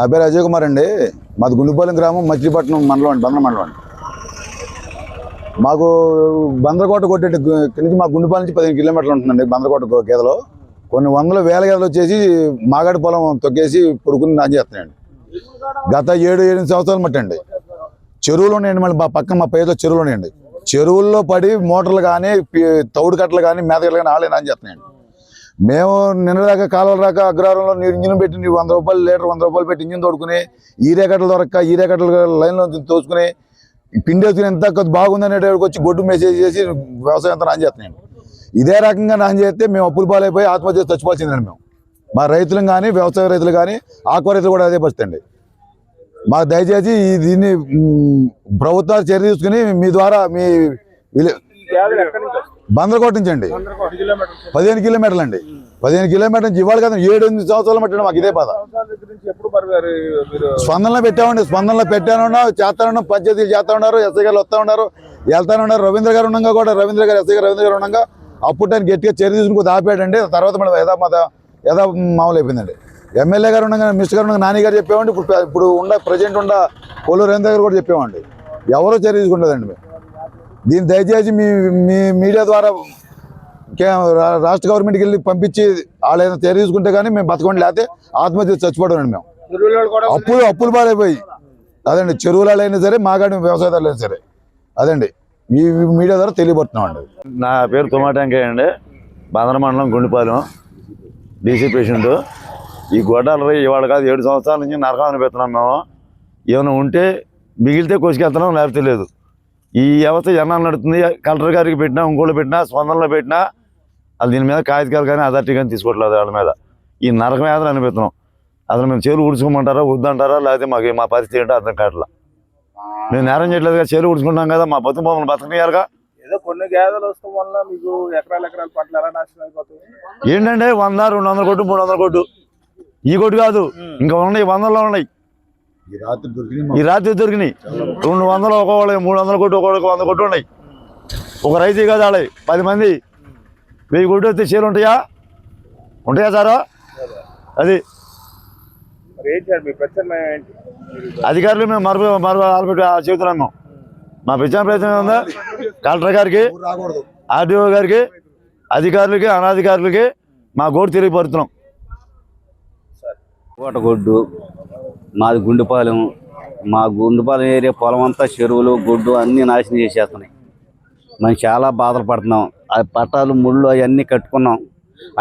నా పేరు అజయ్ కుమార్ అండి. మాది గుండుపాలెం గ్రామం, మచిలీపట్నం మండలం అండి, బందర మండలం అండి. మాకు బందరకోట కొట్టే నుంచి మా గుండుపాలెం నుంచి 15 కిలోమీటర్లు ఉంటుందండి. బందరకోట గేదెలు కొన్ని వందల వేల గేదెలు వచ్చేసి మాగాడి పొలం తొక్కేసి పుడుకుని నాశనం చేస్తున్నాయండి. గత 7-8 సంవత్సరాలు మట్టండి. చెరువులు ఉన్నాయండి, మళ్ళీ పక్కన మా పేరులో చెరువులు ఉన్నాయండి. చెరువుల్లో పడి మోటార్లు కానీ తౌడు కట్టలు కానీ మేతగట్లు కానీ వాళ్ళే నాశనం చేస్తున్నాయండి. మేము నిన్నదాకా కాలువల రాక అగ్రహారంలో ఇంజిన్ పెట్టి 100 రూపాయలు లీటర్ 100 రూపాయలు పెట్టి ఇంజిన్ తోడుకుని ఈరేకట్టలు దొరక్క ఈరేకట్టలు లైన్లో తోచుకుని పిండి వేసుకుని ఎంత బాగుందనేటికి వచ్చి గొడ్డు మెసేజ్ చేసి వ్యవసాయం అంతా నాశనం చేస్తున్నాయండి. ఇదే రకంగా నాశనం చేస్తే మేము అప్పులు పాలైపోయి ఆత్మహత్య చచ్చిపోవాల్సిందండి. మేము మా రైతులు కానీ వ్యవసాయ రైతులు కానీ ఆక్వా రైతులు కూడా అదే పరిస్థితి అండి. మాకు దయచేసి దీన్ని ప్రభుత్వాలు చర్య తీసుకుని మీ ద్వారా మీ బందరకోట నుంచి అండి 15 కిలోమీటర్లు అండి. 15 కిలోమీటర్ల నుంచి ఇవాళ కదా 7-8 సంవత్సరాలు మట్టి మాకు ఇదే బాధ. స్పందనలో పెట్టామండి, స్పందనలో పెట్టానున్నా చేస్తాను, పంచాయతీలు చేస్తా ఉన్నారు, ఎస్ఐ గారు వస్తూ ఉన్నారు, వెళ్తానే ఉన్నారు. రవీంద్ర గారు ఉండగా కూడా ఎస్ఐ గారు రవీంద్ర గారు ఉండగా అప్పుడు ఆయన గట్టిగా చర్య తీసుకుని కొద్దిగా ఆపాడండి. తర్వాత మనం యథా మామూలు అయిపోయిందండి. ఎమ్మెల్యే గారు ఉండగా మినిస్టర్ గారు ఉండగా నాని గారు చెప్పామండి. ఇప్పుడు ప్రెసిడెంట్ కొల్లూరు రవీంద్ర గారు కూడా చెప్పామండి. ఎవరో చర్య తీసుకుంటుందండి. మేము దీన్ని దయచేసి మీ మీడియా ద్వారా రాష్ట్ర గవర్నమెంట్కి వెళ్ళి పంపించి వాళ్ళు ఏదైనా చర్య తీసుకుంటే కానీ మేము బతకండి, లేకపోతే ఆత్మహత్య చచ్చిపోవడం. మేము అప్పులు పాలైపోయి అదండి. చెరువులలో అయినా సరే మాగాడి వ్యవసాయదారులు అయినా సరే అదండి మీ మీడియా ద్వారా తెలియబడుతున్నాం అండి. నా పేరు తుమాటంకయ్య అండి, బందర మండలం గుండుపాలెం డీసీ పేషెంట్. ఈ గొడ్డలు ఇవాళ కాదు 7 సంవత్సరాల నుంచి నరకం అనిపిస్తున్నాం. మేము ఏమైనా ఉంటే మిగిలితే కోసుకెళ్తున్నాం, లేకపోతే లేదు. ఈ వ్యవస్థ ఎన్నాళ్ళు నడుతుంది. కలెక్టర్ గారికి పెట్టినా, ఇంకోళ్ళు పెట్టినా, స్పందనలో పెట్టినా వాళ్ళు దీని మీద కాగితాలు కానీ అథారిటీ కానీ తీసుకోవట్లేదు. వాళ్ళ మీద ఈ నరకం వేదన అనిపిస్తున్నాం. అసలు మేము చేలు ఉడుచుకోమంటారా వద్దంటారా, లేకపోతే మా పరిస్థితి ఏంటో అర్థం కావట్లా. మేము నేరం చేయట్లేదు కదా, చేలు ఉడుచుకుంటాం కదా, మా బతుకు మమ్మల్ని బతకనియారుగా. ఏదో కొన్ని గేదెలు వస్తాం వల్ల మీకు ఎకరాల పంటలు ఎలా నాశనం అయిపోతాయి ఏంటంటే 100, 200 కొట్టు, 300 కొట్టు. ఈ కొట్టు కాదు, ఇంకా ఉన్నాయి, 100లో ఉన్నాయి. ఈ రాత్రి దొరికినాయి 200 ఒక్కొక్కళ్ళకి 300 కొట్టు, ఒక్కొక్కడికి 100 కొట్టు ఉన్నాయి. ఒక రైతు కాదు ఆడ 10 మంది 1000 కొట్టు వస్తే చేలు ఉంటాయా సారు? అది అధికారులు మేము మరొక చెబుతున్నాము. మా ప్రచార ప్రయత్నం ఉందా కలెక్టర్ గారికి, ఆర్డీఓ గారికి, అధికారులకి, అనధికారులకి మా గోడు తెలియపరుస్తున్నాం. కోటగొడ్డు మాది గుండుపాలెం. మా గుండుపాలెం ఏరియా పొలం అంతా చెరువులు గొడ్డు అన్నీ నాశనం చేసేస్తున్నాయి. మేము చాలా బాధలు పడుతున్నాం. ఆ పట్టాలు ముళ్ళు అవన్నీ కట్టుకున్నాం,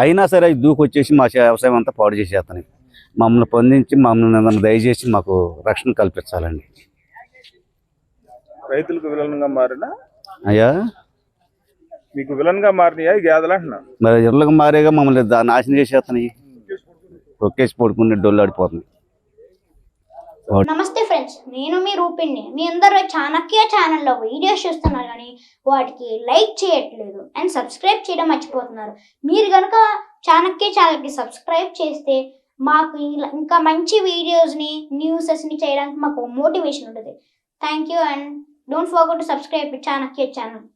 అయినా సరే అవి దూకొచ్చేసి మా వ్యవసాయం అంతా పాడు చేసేస్తున్నాయి. మమ్మల్ని పొందించి మమ్మల్ని దయచేసి మాకు రక్షణ కల్పించాలండి. రైతులకు విలన్గా మారినా అయ్యా మీకు విలన్గా మారినాయా ఈ గేదెలు అంటున్నా? మరి ఇళ్ళకి మారేగా మమ్మల్ని నాశనం చేసేస్తున్నాయి. ఒక్కేసి పడుకునే డొల్లాడిపోతుంది. నమస్తే ఫ్రెండ్స్, నేను మీ రూపిణి. మీ అందరూ చాణక్య ఛానల్లో వీడియోస్ చూస్తున్నారు కానీ వాటికి లైక్ చేయట్లేదు అండ్ సబ్స్క్రైబ్ చేయడం మర్చిపోతున్నారు. మీరు కనుక చాణక్య ఛానల్కి సబ్స్క్రైబ్ చేస్తే మాకు ఇంకా మంచి వీడియోస్ని, న్యూసెస్ని చేయడానికి మాకు మోటివేషన్ ఉంటుంది. Thank you and don't forget to subscribe to Chanakya channel.